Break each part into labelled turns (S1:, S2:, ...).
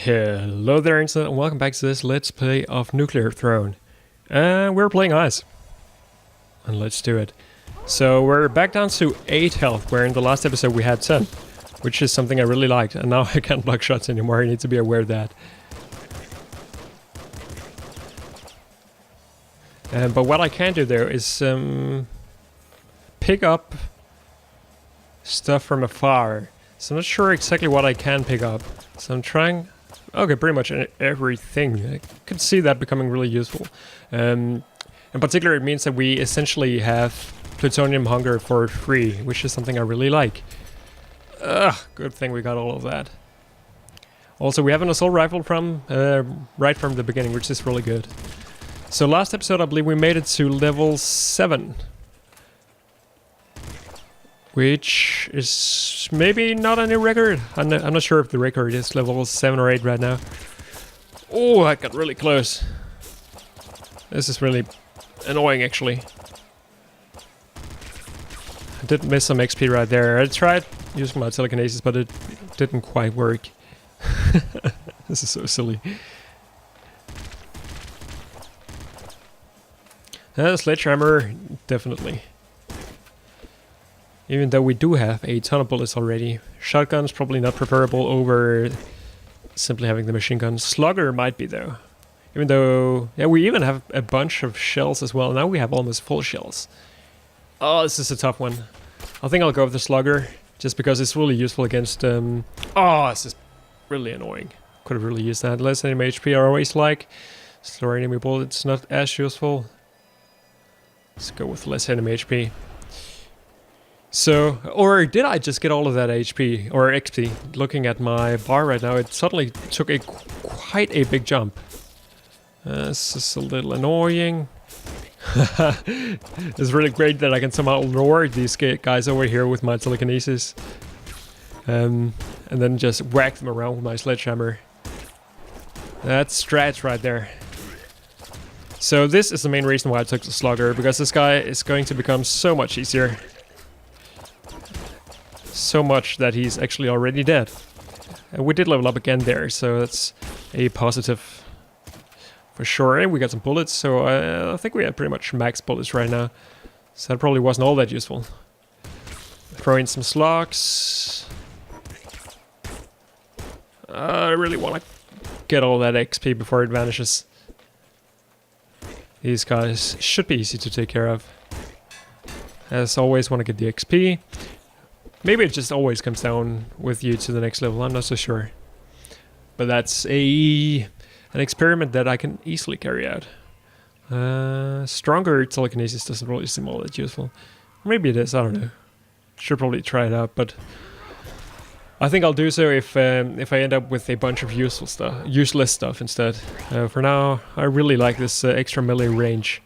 S1: Hello there, Internet, and welcome back to this Let's Play of Nuclear Throne. We're playing Ice. And let's do it. So we're back down to 8 health, where in the last episode we had 10. Which is something I really liked, and now I can't block shots anymore, I need to be aware of that. But what I can do there is pick up stuff from afar. So I'm not sure exactly what I can pick up. So I'm trying... Okay, pretty much everything. I could see that becoming really useful. In particular, it means that we essentially have plutonium hunger for free, which is something I really like. Good thing we got all of that. Also, we have an assault rifle from right from the beginning, which is really good. So last episode, I believe we made it to level 7. Which is maybe not a new record. I'm not sure if the record is level 7 or 8 right now. Oh, I got really close. This is really annoying, actually. I did miss some XP right there. I tried using my telekinesis, but it didn't quite work. This is so silly. Sledgehammer, definitely. Even though we do have a ton of bullets already. Shotgun's probably not preferable over simply having the machine gun. Slugger might be though. Even though, yeah, we even have a bunch of shells as well. Now we have almost full shells. Oh, this is a tough one. I think I'll go with the Slugger, just because it's really useful against, oh, this is really annoying. Could have really used that. Less enemy HP I always like. Slower enemy bullets, not as useful. Let's go with less enemy HP. So, or did I just get all of that HP, or XP? Looking at my bar right now, it suddenly took quite a big jump. This is a little annoying. It's really great that I can somehow lure these guys over here with my telekinesis. And then just whack them around with my sledgehammer. That's strats right there. So this is the main reason why I took the Slugger, because this guy is going to become so much easier. So much that he's actually already dead. And we did level up again there, so that's a positive for sure. And we got some bullets, so I think we have pretty much max bullets right now. So that probably wasn't all that useful. Throw in some slugs. I really want to get all that XP before it vanishes. These guys should be easy to take care of. As always, want to get the XP. Maybe it just always comes down with you to the next level, I'm not so sure. But that's an experiment that I can easily carry out. Stronger telekinesis doesn't really seem all that useful. Maybe it is, I don't know. Should probably try it out, but I think I'll do so if I end up with a bunch of useless stuff instead. For now, I really like this extra melee range.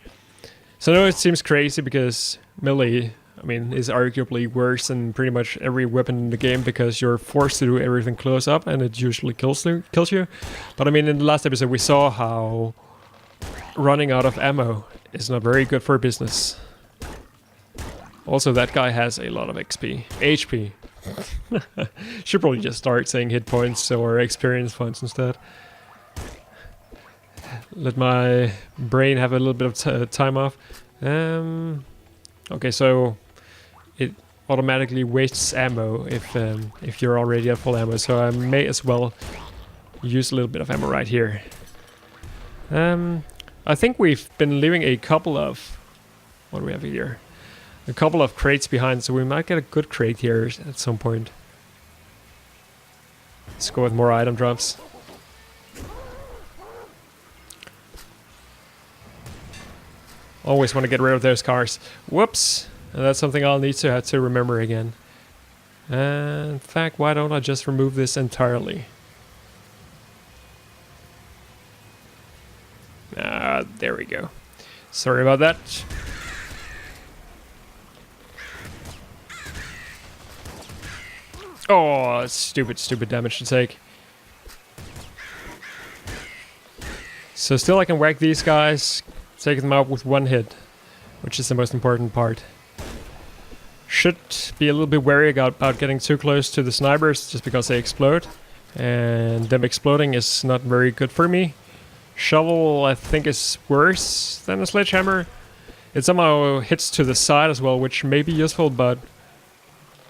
S1: So I know it seems crazy because melee, I mean, is arguably worse than pretty much every weapon in the game because you're forced to do everything close up and it usually kills you. But I mean, in the last episode we saw how running out of ammo is not very good for business. Also, that guy has a lot of XP. HP. Should probably just start saying hit points or experience points instead. Let my brain have a little bit of time off. Okay, so it automatically wastes ammo if you're already at full ammo, so I may as well use a little bit of ammo right here. I think we've been leaving a couple of... What do we have here? A couple of crates behind, so we might get a good crate here at some point. Let's go with more item drops. Always want to get rid of those cars. Whoops! That's something I'll need to have to remember again. In fact, why don't I just remove this entirely? There we go. Sorry about that. Oh, stupid damage to take. So still I can whack these guys, take them out with one hit, which is the most important part. Should be a little bit wary about getting too close to the snipers, just because they explode. And them exploding is not very good for me. Shovel, I think, is worse than a sledgehammer. It somehow hits to the side as well, which may be useful, but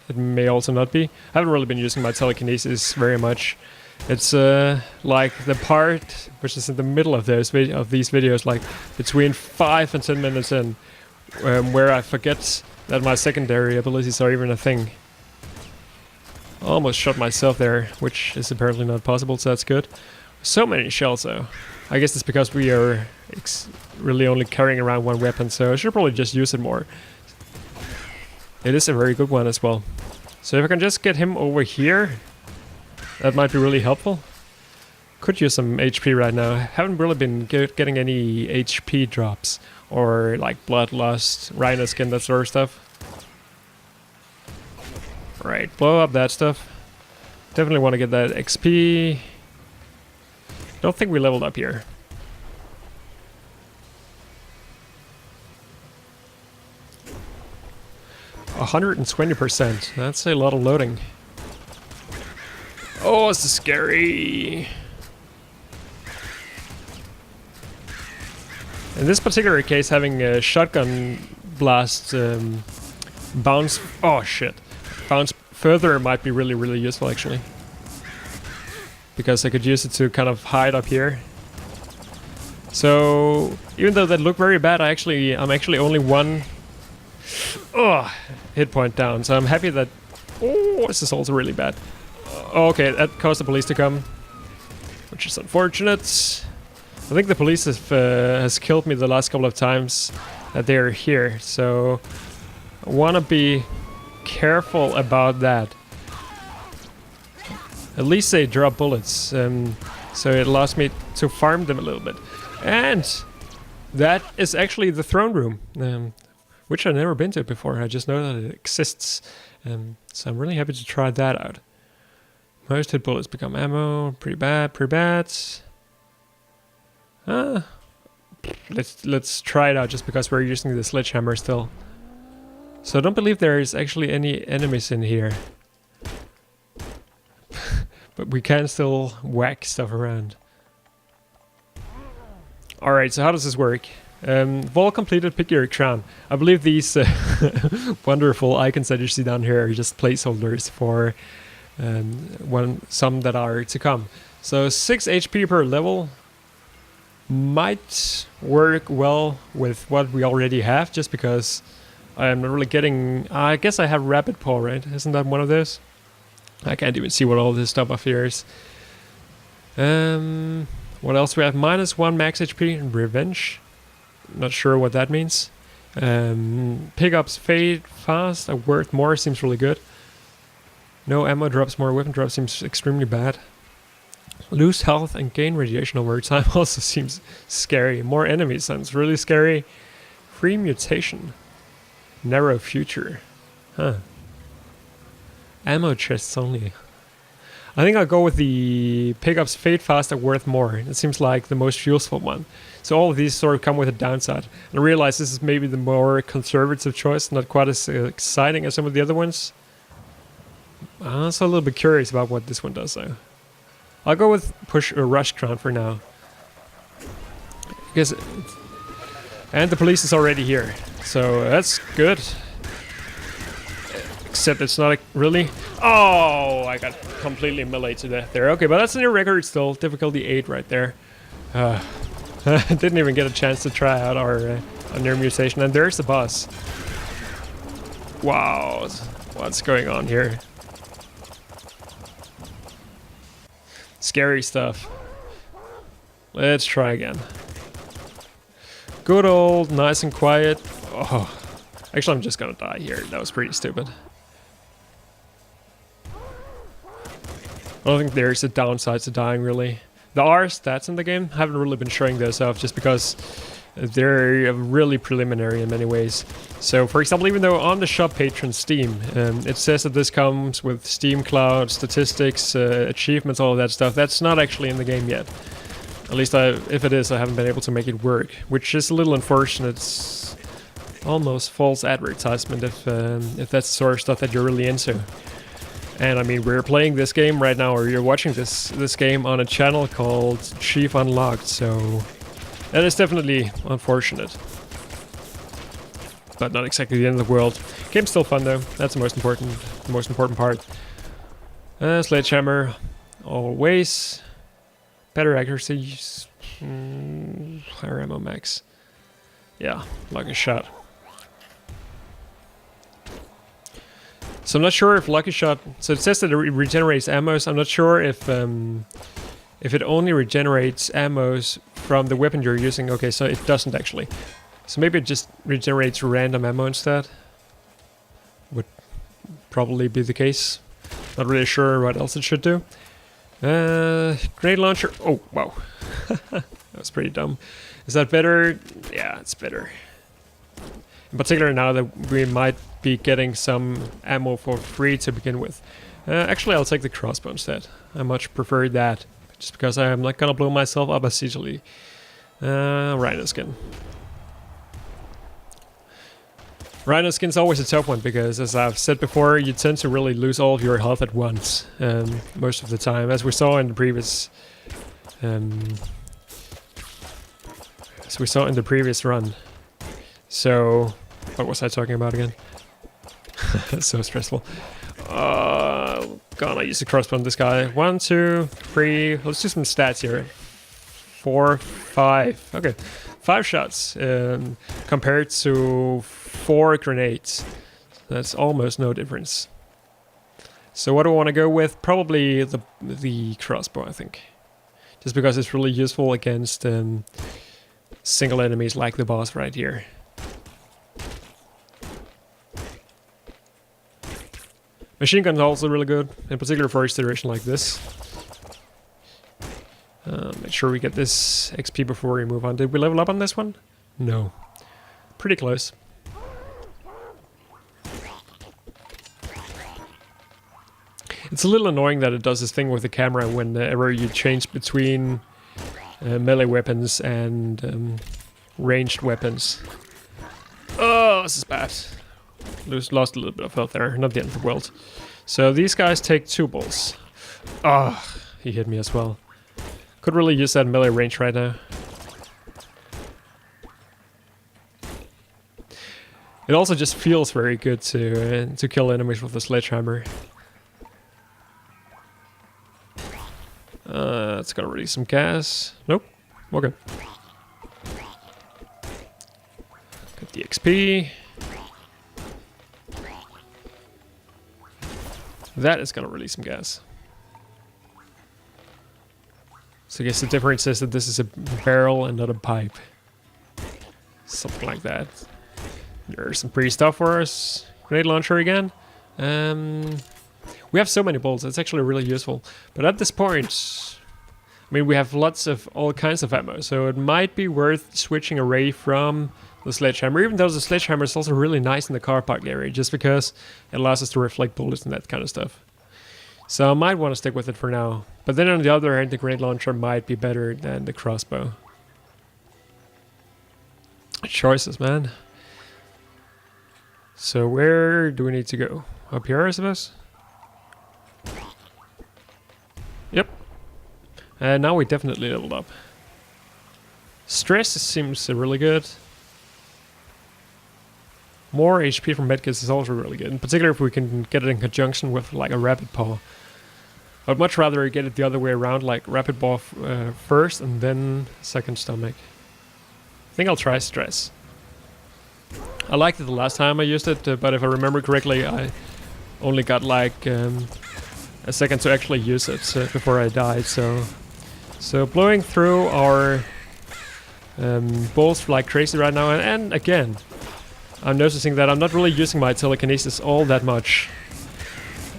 S1: it may also not be. I haven't really been using my telekinesis very much. It's like the part which is in the middle of these videos, like between 5 and 10 minutes in, where I forget that my secondary abilities are even a thing. Almost shot myself there, which is apparently not possible, so that's good. So many shells though. I guess it's because we are really only carrying around one weapon, so I should probably just use it more. It is a very good one as well. So if I can just get him over here, that might be really helpful. Could use some HP right now. I haven't really been getting any HP drops or like bloodlust, rhino skin, that sort of stuff. Right, blow up that stuff. Definitely want to get that XP. Don't think we leveled up here. %120%. That's a lot of loading. Oh, this is scary. In this particular case, having a shotgun blast bounce... Oh, shit. Bounce further might be really, really useful, actually. Because I could use it to kind of hide up here. So, even though that looked very bad, I'm actually only one hit point down. So I'm happy that... Oh, this is also really bad. Okay, that caused the police to come, which is unfortunate. I think the police has killed me the last couple of times that they're here, so I want to be careful about that. At least they drop bullets, so it allows me to farm them a little bit. And that is actually the throne room, which I've never been to before. I just know that it exists, so I'm really happy to try that out. Most hit bullets become ammo. Pretty bad, pretty bad. Let's try it out just because we're using the sledgehammer still. So I don't believe there is actually any enemies in here. But we can still whack stuff around. Alright, so how does this work? Vol completed, pick your crown. I believe these wonderful icons that you see down here are just placeholders for some that are to come. So 6 HP per level might work well with what we already have, just because I'm not really getting... I guess I have Rapid Paw, right? Isn't that one of those? I can't even see what all this stuff up here is. What else we have? -1 max HP and Revenge. Not sure what that means. Pickups fade fast, worth more, seems really good. No ammo drops, more weapon drops seems extremely bad. Lose health and gain radiation over time also seems scary. More enemies sounds really scary. Free mutation. Narrow future. Huh. Ammo chests only. I think I'll go with the pickups fade fast and worth more. It seems like the most useful one. So all of these sort of come with a downside. And I realize this is maybe the more conservative choice, not quite as exciting as some of the other ones. I'm also a little bit curious about what this one does though. I'll go with push or rush crown for now. And the police is already here, so that's good. Except it's not really... Oh, I got completely meleeed to death there. Okay, but that's a new record still. Difficulty 8 right there. Didn't even get a chance to try out our near mutation. And there's the boss. Wow, what's going on here? Scary stuff. Let's try again. Good old, nice and quiet. Oh, actually I'm just gonna die here. That was pretty stupid. I don't think there's a downside to dying really. There are stats in the game. I haven't really been showing those off just because they're really preliminary in many ways. So for example, even though on the shop page on Steam, it says that this comes with Steam Cloud, statistics, achievements, all of that stuff, that's not actually in the game yet. At least if it is, I haven't been able to make it work, which is a little unfortunate. It's almost false advertisement if that's the sort of stuff that you're really into. And I mean, we're playing this game right now, or you're watching this game on a channel called Chief Unlocked, so that is definitely unfortunate. But not exactly the end of the world. Game's still fun though. That's the most important part. Sledgehammer, always. Better accuracy. Higher ammo max. Yeah, lucky shot. So I'm not sure if lucky shot. So it says that it regenerates ammos. I'm not sure if it only regenerates ammos from the weapon you're using. Okay, so it doesn't actually. So maybe it just regenerates random ammo instead. Would probably be the case. Not really sure what else it should do. Grenade launcher. Oh wow, that was pretty dumb. Is that better? Yeah, it's better. In particular now that we might be getting some ammo for free to begin with. Actually, I'll take the crossbow instead. I much prefer that, just because I'm not gonna blow myself up as easily. Rhino skin. Rhino skin's always a tough one because, as I've said before, you tend to really lose all of your health at once, most of the time, as we saw in the previous, run. So, what was I talking about again? That's so stressful. Gonna use the crossbow on this guy. 1, 2, 3. Let's do some stats here. 4, 5. Okay, 5 shots compared to 4 grenades. That's almost no difference. So what do I want to go with? Probably the crossbow, I think. Just because it's really useful against single enemies like the boss right here. Machine gun is also really good, in particular for a situation like this. Make sure we get this XP before we move on. Did we level up on this one? No. Pretty close. It's a little annoying that it does this thing with the camera whenever you change between melee weapons and ranged weapons. Oh, this is bad. Lost a little bit of health there, not the end of the world. So these guys take 2 balls. Ah, oh, he hit me as well. Could really use that melee range right now. It also just feels very good to kill enemies with the sledgehammer. It's gonna release some gas. Nope. Okay. Got the XP. That is gonna release some gas. So I guess the difference is that this is a barrel and not a pipe. Something like that. There's some free stuff for us. Grenade launcher again. We have so many bolts, it's actually really useful. But at this point, I mean, we have lots of all kinds of ammo, so it might be worth switching away from the sledgehammer, even though the sledgehammer is also really nice in the car park area, just because it allows us to reflect bullets and that kind of stuff. So I might want to stick with it for now. But then on the other hand, the grenade launcher might be better than the crossbow. Choices, man. So where do we need to go? Up here, I suppose? Yep. And now we definitely leveled up. Stress seems really good. More HP from medkits is also really good, in particular if we can get it in conjunction with like a rapid paw. I'd much rather get it the other way around, like rapid paw first and then second stomach. I think I'll try stress. I liked it the last time I used it, but if I remember correctly, I only got like a second to actually use it before I died. So blowing through our balls like crazy right now, and again, I'm noticing that I'm not really using my telekinesis all that much.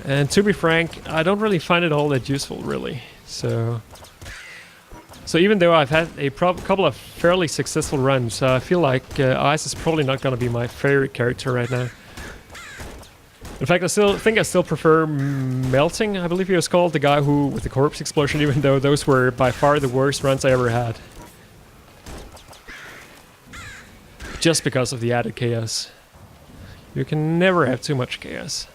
S1: And to be frank, I don't really find it all that useful, really. So even though I've had a couple of fairly successful runs, I feel like Ice is probably not going to be my favorite character right now. In fact, I still prefer Melting, I believe he was called, the guy who with the corpse explosion, even though those were by far the worst runs I ever had. Just because of the added chaos. You can never have too much chaos.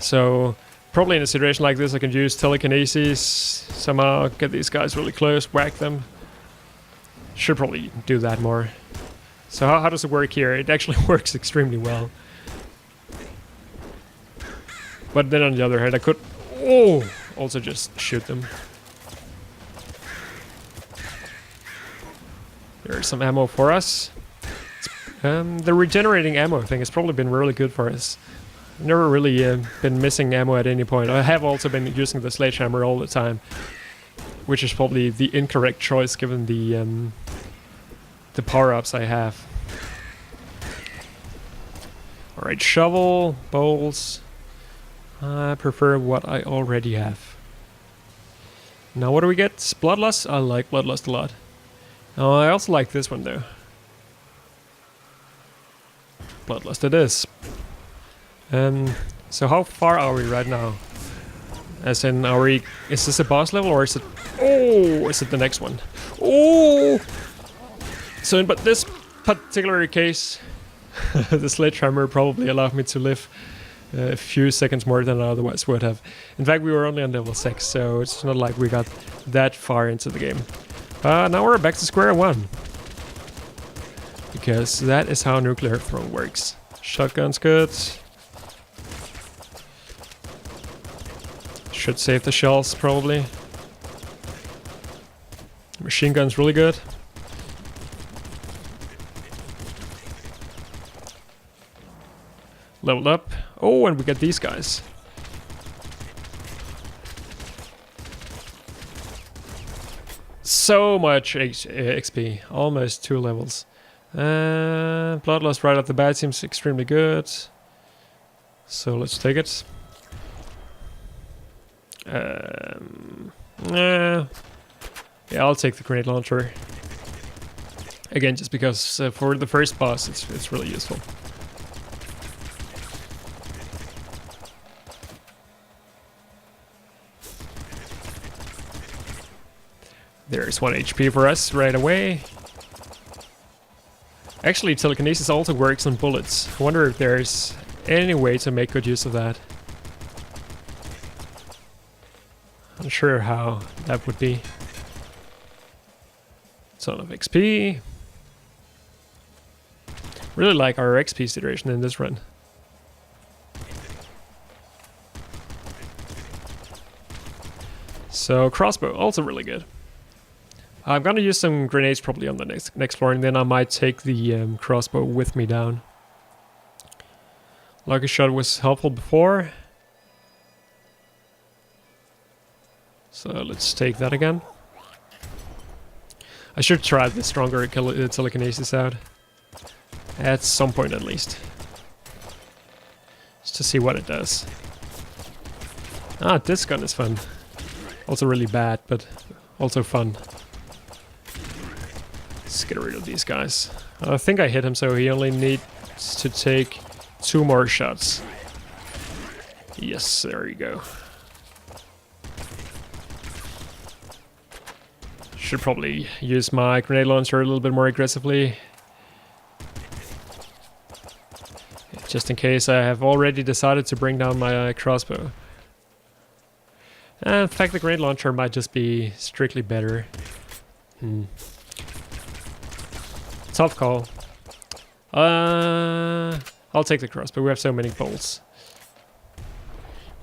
S1: So probably in a situation like this I can use telekinesis, somehow get these guys really close, whack them. Should probably do that more. So how does it work here? It actually works extremely well. But then on the other hand I could also just shoot them. There's some ammo for us. The regenerating ammo thing has probably been really good for us. I've never really been missing ammo at any point. I have also been using the sledgehammer all the time, which is probably the incorrect choice given the power-ups I have. Alright, shovel, bowls. I prefer what I already have. Now what do we get? Bloodlust? I like Bloodlust a lot. Oh, I also like this one though. Bloodlust it is. So how far are we right now? As in, is this a boss level or is it... Oh, is it the next one? Oh! So, but this particular case, the sledgehammer probably allowed me to live a few seconds more than I otherwise would have. In fact, we were only on level 6, so it's not like we got that far into the game. Now we're back to square one. Because that is how nuclear throw works. Shotgun's good. Should save the shells, probably. Machine gun's really good. Leveled up. Oh, and we get these guys. So much XP. Almost 2 levels. Bloodlust right off the bat seems extremely good. So let's take it. Yeah, I'll take the grenade launcher. Again, just because for the first boss it's really useful. There's 1 HP for us right away. Actually, telekinesis also works on bullets. I wonder if there's any way to make good use of that. Not sure how that would be. Ton of XP. Really like our XP situation in this run. So crossbow, also really good. I'm gonna use some grenades probably on the next floor, and then I might take the crossbow with me down. Lucky shot was helpful before. So let's take that again. I should try the stronger telekinesis out. At some point at least. Just to see what it does. Ah, this gun is fun. Also really bad, but also fun. Let's get rid of these guys. I think I hit him, so he only needs to take 2 more shots. Yes, there you go. Should probably use my grenade launcher a little bit more aggressively. Just in case I have already decided to bring down my crossbow. In fact, the grenade launcher might just be strictly better. Tough call. I'll take the crossbow. We have so many bolts.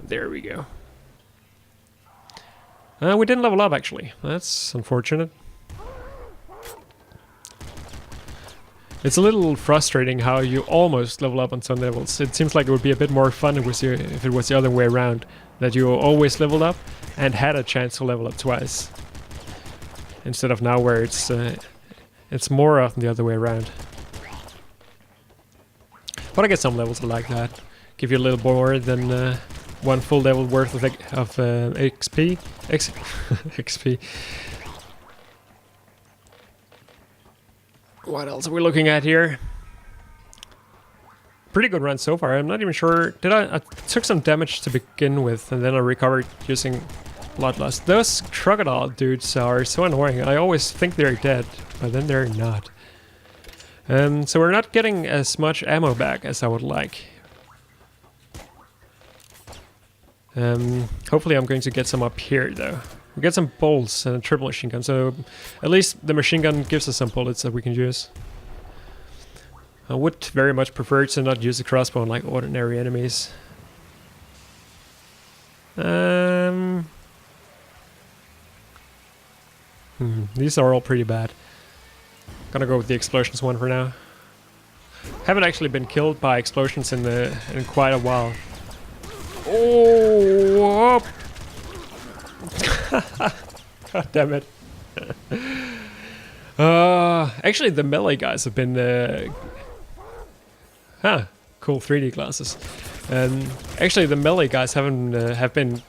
S1: There we go. We didn't level up actually. That's unfortunate. It's a little frustrating how you almost level up on some levels. It seems like it would be a bit more fun if it was the other way around. That you always leveled up and had a chance to level up twice. Instead of now where it's more often the other way around. But I guess some levels are like that. Give you a little more than 1 full level worth of XP. XP. What else are we looking at here? Pretty good run so far. I'm not even sure. I took some damage to begin with, and then I recovered using Bloodlust. Those crocodile dudes are so annoying. I always think they're dead, but then they're not. So we're not getting as much ammo back as I would like. Hopefully I'm going to get some up here though. We get some bolts and a triple machine gun, so at least the machine gun gives us some bullets that we can use. I would very much prefer to not use a crossbow on like ordinary enemies. These are all pretty bad. Gonna go with the explosions one for now. Haven't actually been killed by explosions in quite a while. Oh! God damn it. Actually, the melee guys have been... cool 3D glasses. Actually, the melee guys have been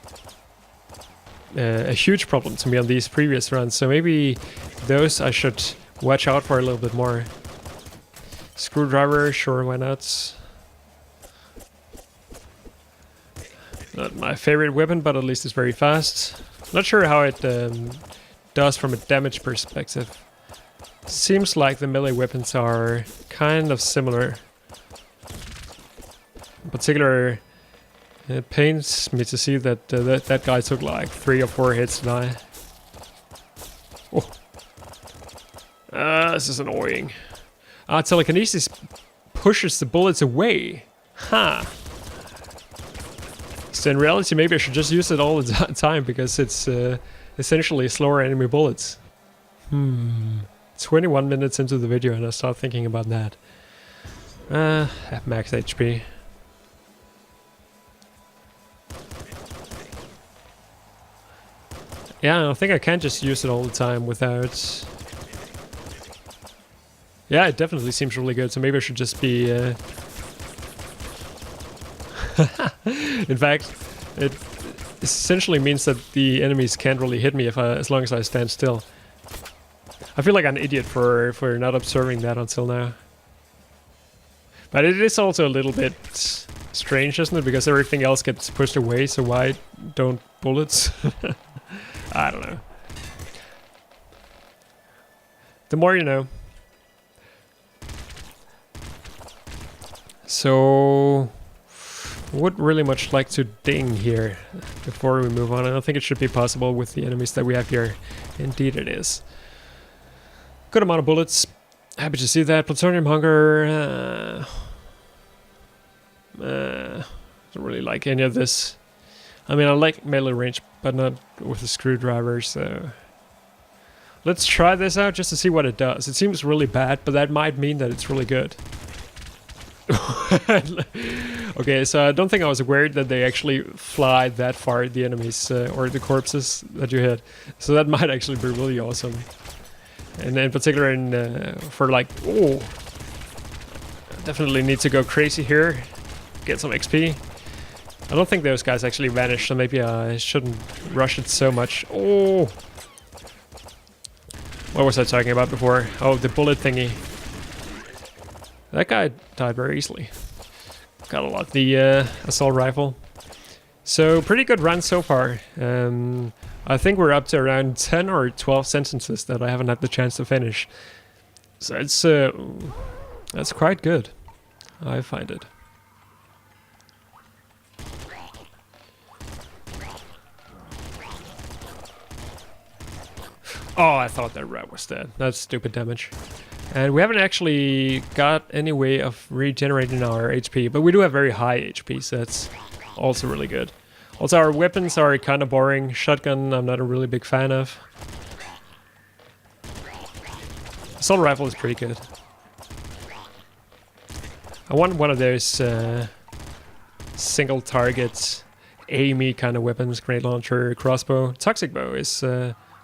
S1: a huge problem to me on these previous runs, so maybe those I should watch out for a little bit more. Screwdriver, sure, why not? Not my favorite weapon, but at least it's very fast. Not sure how it does from a damage perspective. Seems like the melee weapons are kind of similar. In particular, it pains me to see that that guy took like 3 or 4 hits to die. Oh. This is annoying. Telekinesis pushes the bullets away. Ha! So in reality, maybe I should just use it all the time because it's essentially slower enemy bullets. 21 minutes into the video and I start thinking about that. At max HP. Yeah, I think I can just use it all the time without... Yeah, it definitely seems really good, so maybe I should just be... In fact, it essentially means that the enemies can't really hit me as long as I stand still. I feel like an idiot for not observing that until now. But it is also a little bit strange, isn't it? Because everything else gets pushed away, so why don't bullets? I don't know. The more you know. So, would really much like to ding here before we move on. I don't think it should be possible with the enemies that we have here. Indeed it is. Good amount of bullets. Happy to see that. Plutonium hunger. Don't really like any of this. I mean, I like melee range, but not with a screwdriver, so... Let's try this out just to see what it does. It seems really bad, but that might mean that it's really good. Okay, so I don't think I was aware that they actually fly that far, the enemies, or the corpses that you hit. So that might actually be really awesome. And in particular for like... Oh! Definitely need to go crazy here. Get some XP. I don't think those guys actually vanished, so maybe I shouldn't rush it so much. Oh! What was I talking about before? Oh, the bullet thingy. That guy died very easily. Got a lot. The assault rifle. So, pretty good run so far. I think we're up to around 10 or 12 sentences that I haven't had the chance to finish. So it's that's quite good. I find it. Oh, I thought that rat was dead. That's stupid damage. And we haven't actually got any way of regenerating our HP, but we do have very high HP, so that's also really good. Also, our weapons are kind of boring. Shotgun, I'm not a really big fan of. Assault rifle is pretty good. I want one of those single target, aimy kind of weapons. Grenade launcher, crossbow. Toxic bow is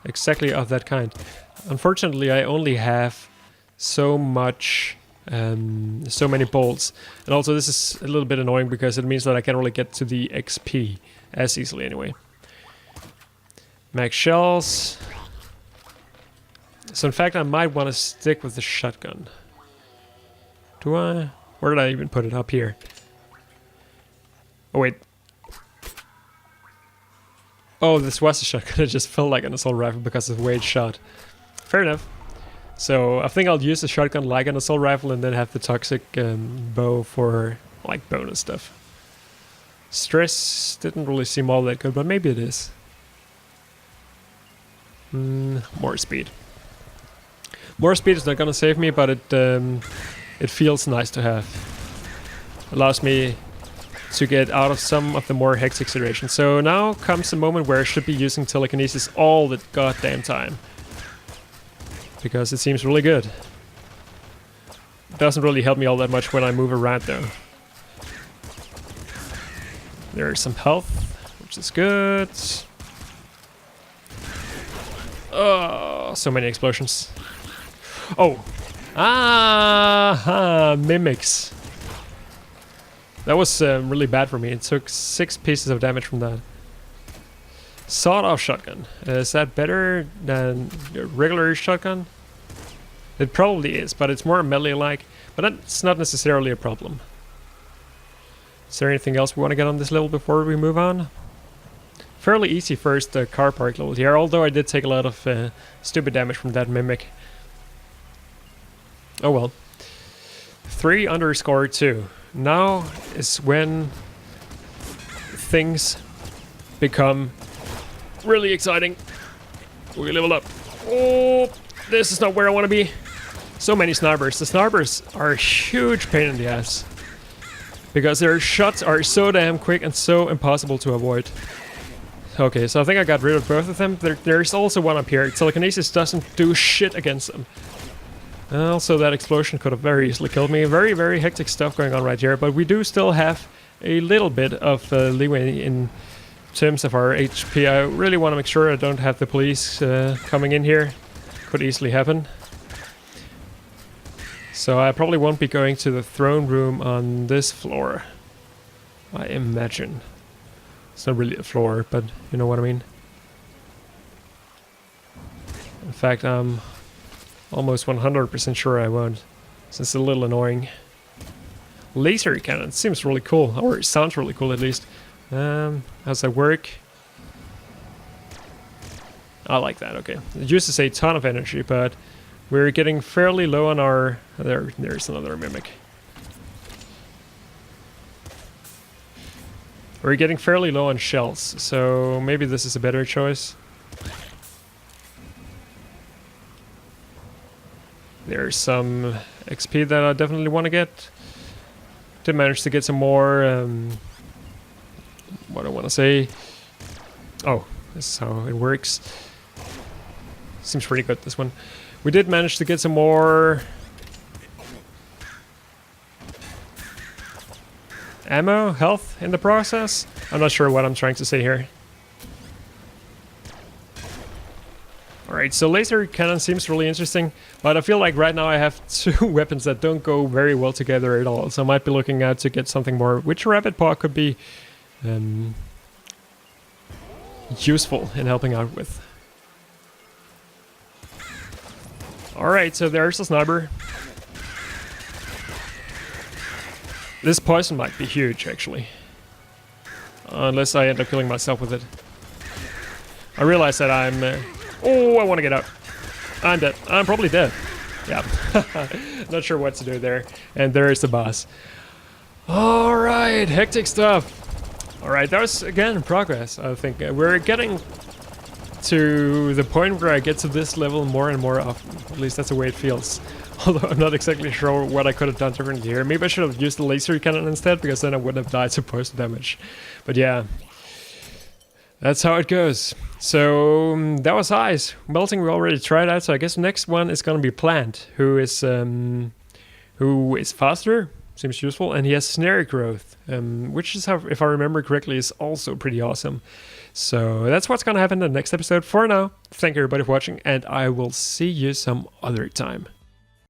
S1: exactly of that kind. Unfortunately, I only have so much, so many bolts. And also this is a little bit annoying because it means that I can't really get to the XP as easily anyway. Max shells. So in fact I might want to stick with the shotgun. Do I? Where did I even put it? Up here. Oh wait. Oh, this was a shotgun. It just felt like an assault rifle because of the way it shot. Fair enough. So I think I'll use the shotgun like an assault rifle and then have the toxic bow for like bonus stuff. Stress didn't really seem all that good, but maybe it is. More speed. More speed is not gonna save me, but it feels nice to have. Allows me to get out of some of the more hectic situations. So now comes the moment where I should be using telekinesis all the goddamn time. Because it seems really good. It doesn't really help me all that much when I move around though. There's some health, which is good. Oh, so many explosions. Oh. Mimics. That was really bad for me. It took 6 pieces of damage from that. Sawed-off shotgun. Is that better than a regular shotgun? It probably is, but it's more melee-like. But that's not necessarily a problem. Is there anything else we want to get on this level before we move on? Fairly easy first car park level here, although I did take a lot of stupid damage from that mimic. Oh well. 3_2. Now is when things become really exciting. We level up. Oh, this is not where I want to be. So many snipers. The snipers are a huge pain in the ass. Because their shots are so damn quick and so impossible to avoid. Okay, so I think I got rid of both of them. There's also one up here. Telekinesis doesn't do shit against them. Also, that explosion could have very easily killed me. Very, very hectic stuff going on right here. But we do still have a little bit of leeway in terms of our HP. I really want to make sure I don't have the police coming in here. Could easily happen. So I probably won't be going to the throne room on this floor. I imagine. It's not really a floor, but you know what I mean. In fact, I'm almost 100% sure I won't. So it's a little annoying. Laser cannon seems really cool, or it sounds really cool at least. How's that work? I like that, okay. It uses a ton of energy, but we're getting fairly low on our... There's another mimic. We're getting fairly low on shells, so maybe this is a better choice. There's some XP that I definitely want to get. Did manage to get some more... what I want to say... Oh, this is how it works. Seems pretty good, this one. We did manage to get some more... ammo, health in the process. I'm not sure what I'm trying to say here. Alright, so laser cannon seems really interesting, but I feel like right now I have 2 weapons that don't go very well together at all, so I might be looking out to get something more, which rapid paw could be useful in helping out with. Alright, so there's the sniper. This poison might be huge, actually. Unless I end up killing myself with it. I realize that I'm... oh, I want to get out. I'm dead. I'm probably dead. Yeah. Not sure what to do there. And there's the boss. Alright, hectic stuff. Alright, that was, again, progress, I think. We're getting to the point where I get to this level more and more often. At least that's the way it feels. Although I'm not exactly sure what I could have done differently here. Maybe I should have used the laser cannon instead, because then I wouldn't have died to poison damage. But yeah, that's how it goes. So that was ice. Melting we already tried out, so I guess the next one is going to be plant, who is faster, seems useful, and he has snare growth, which is, how, if I remember correctly, is also pretty awesome. So that's what's going to happen in the next episode. For now, thank you everybody for watching, and I will see you some other time.